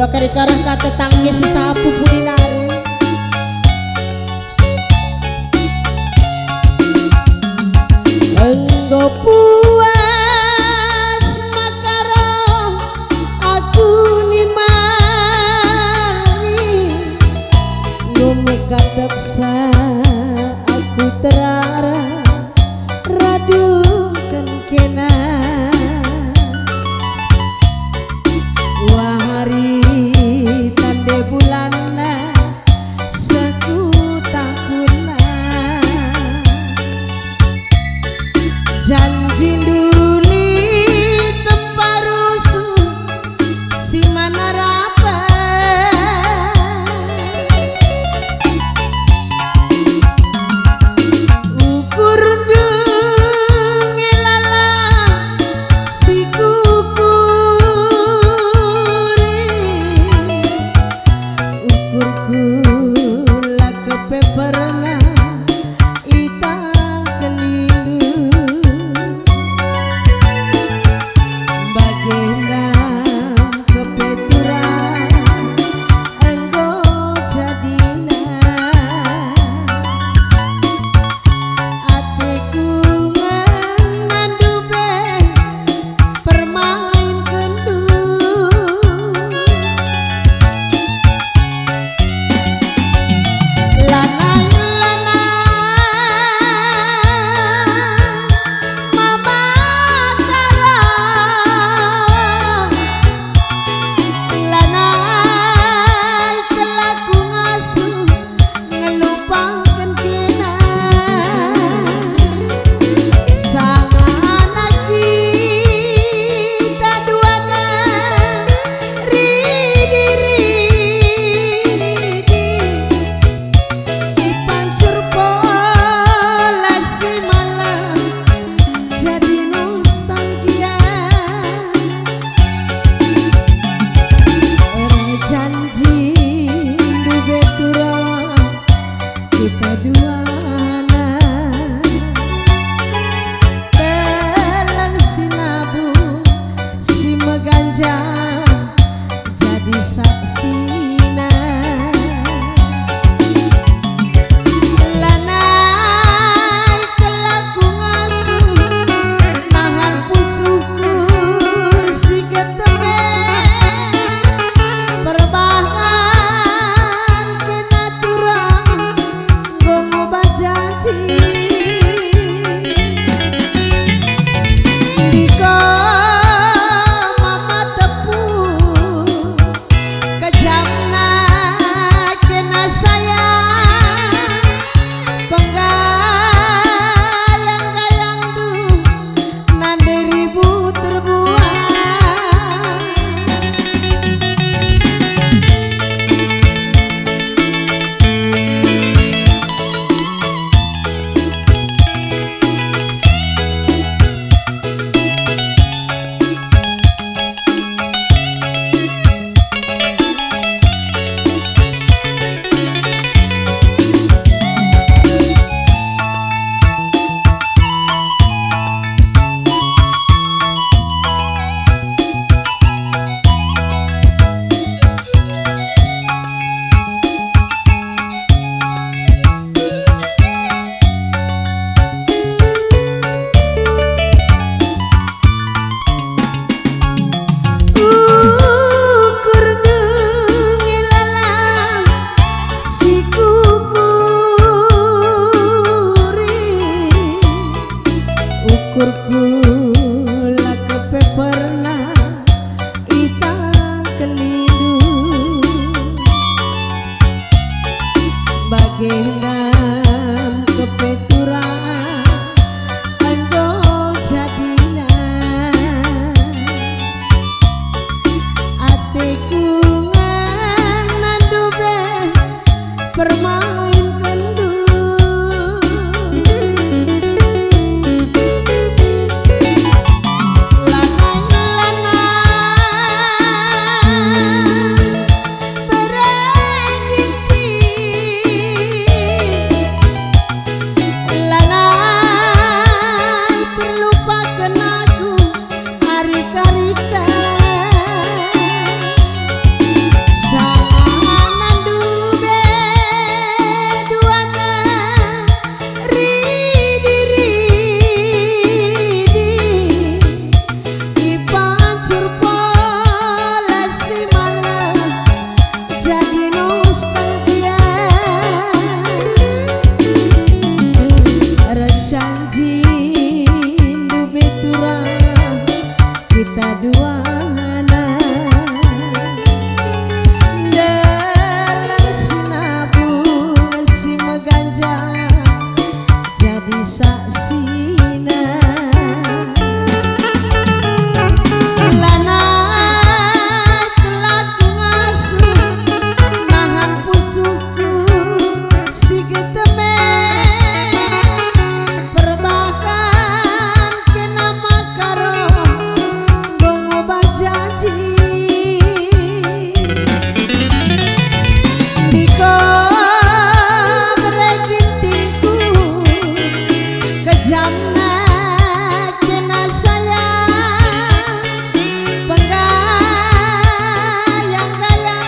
Kula kari-karang kata tangis sapu puninari. Enggo puas makarong aku nimani ngumekatepsa aku terara radukan kena wahari tande bulana sekutahuna janji kita duana dalam sinabung si meganja jadi saksina lana kelaku ngasuh nahan pusuhku si geteme perbakan kena makaro bongo bajaji diko beregintingku kejamna kena sayang penggayang-gayang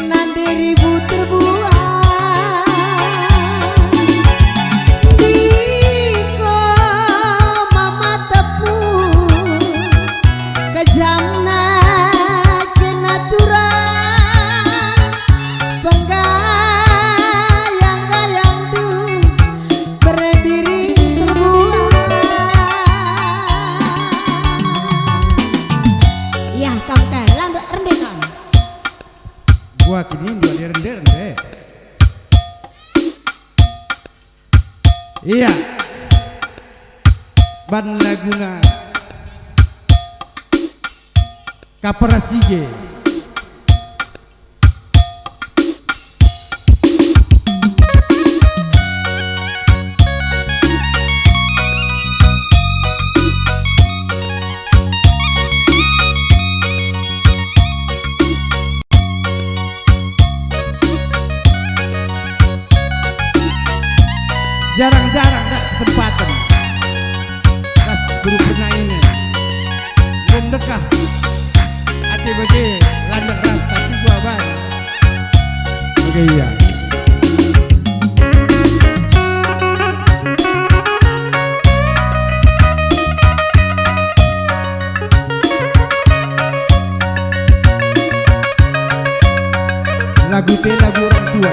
nanti ribut terbuang diko mama tepung kejamna kena turang penggayang-gayang berebiri terbuang. Ya kang kailan rende kang Gua kini dua di rende. Iya. Ban laguna Kaparasige. Jarang-jarang ada kesempatan pas guru penaingnya mendekah hati bagi landak ras tapi gua ban oke iya lagu teh lagu orang tua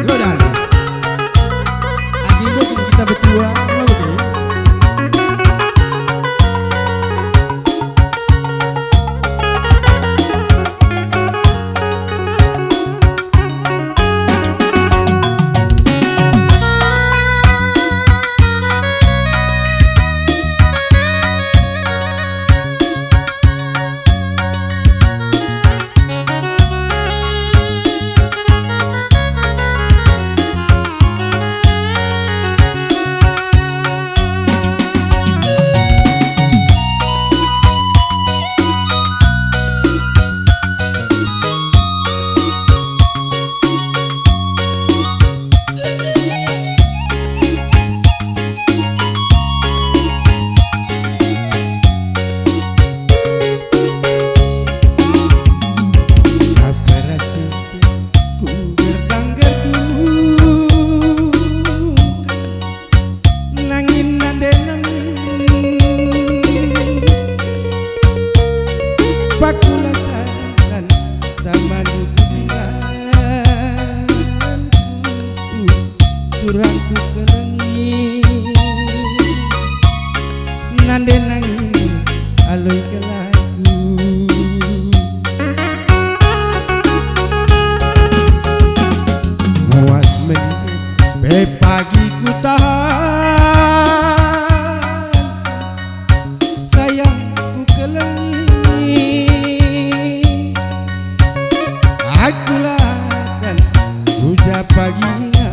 lo dah kita berdua mau deh. Pakulasan sama dukunganku turangku kerengi nande nangin aloi ke lagu muas menit be pagi ku tahan sayangku kelengi akulah kan hujan pagianku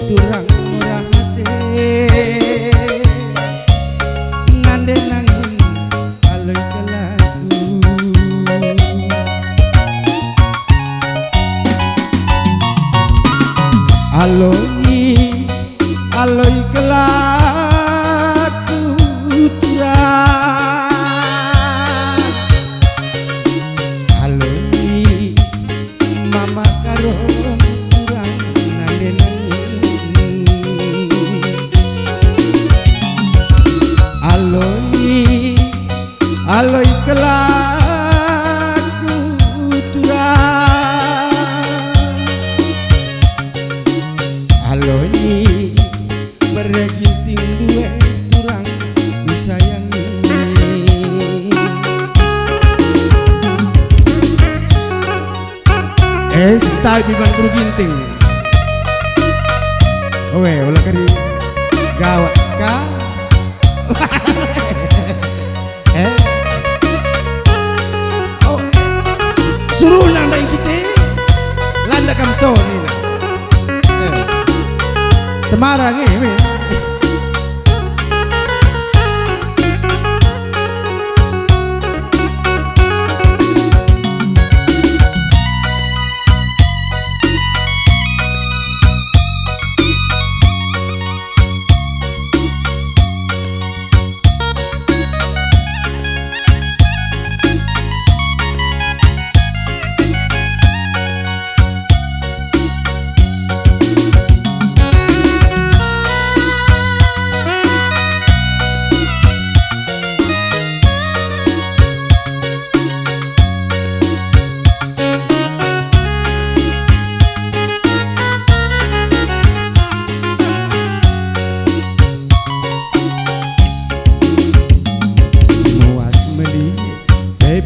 turang murah hati nande nangin aloi ke lagu aloi ke lagu turang aloi mama karo turang nande nangin aloi ke lagu turang aloi bereginting duwe kurang disayangi. Style biban guru ginting. Owe, ulah kari gawat ka. Oh, suruh nanda kita, landa kamto ni na. Temarang ini.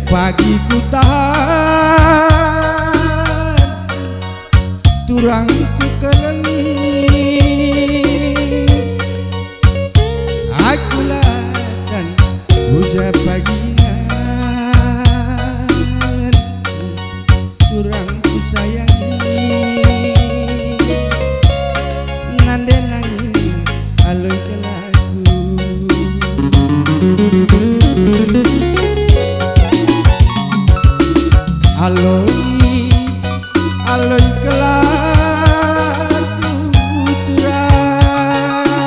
Pagi ku tahan, turang ku kelengi, akulah dan hujan pagian, turang ku sayangi, nande nangin aloi ke lagu. Aloi, aloi kelaku turang,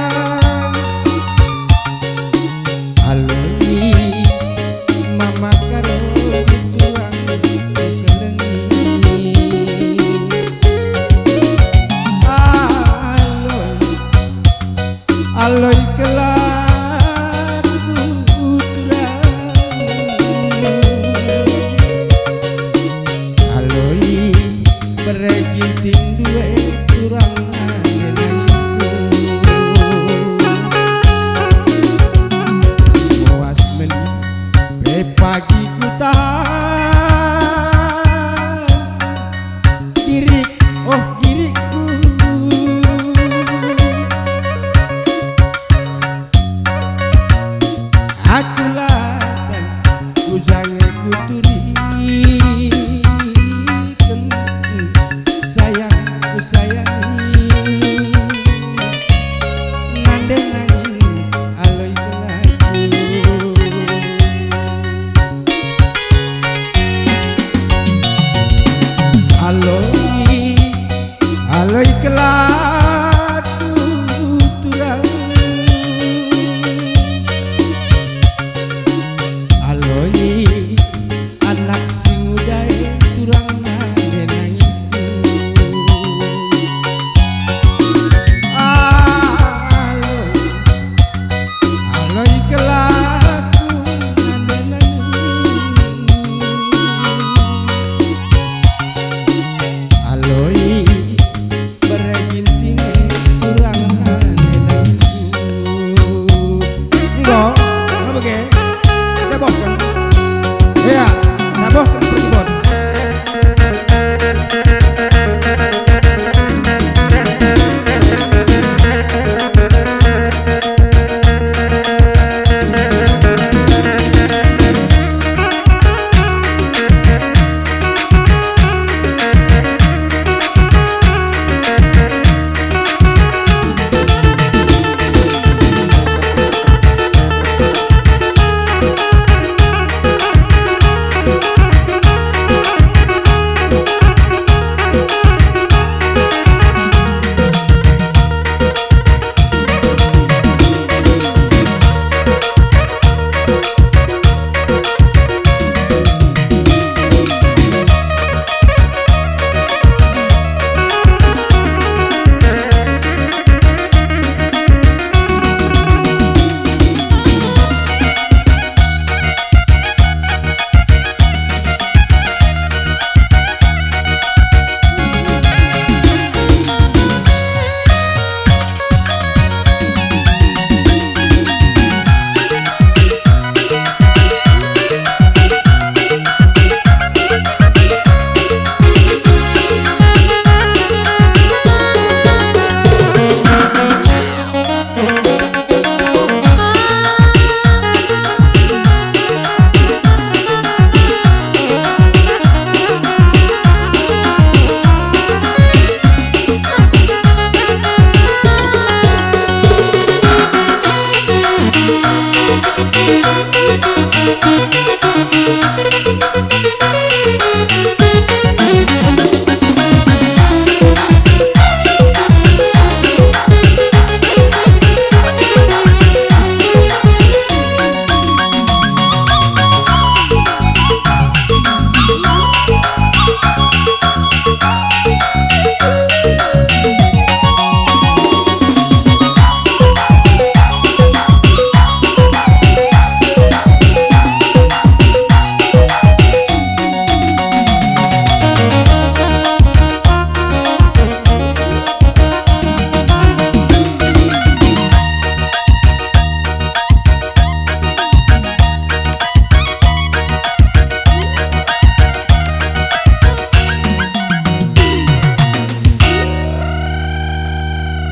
aloi mama karo turang kelengi, aloi, aloi kelaku turang. Bereginting duwe kurang ngenangku, muas meni be pagi ku tahan, kirik oh kirikku, aku latan ku jange kuturi. Sayangi, nande nande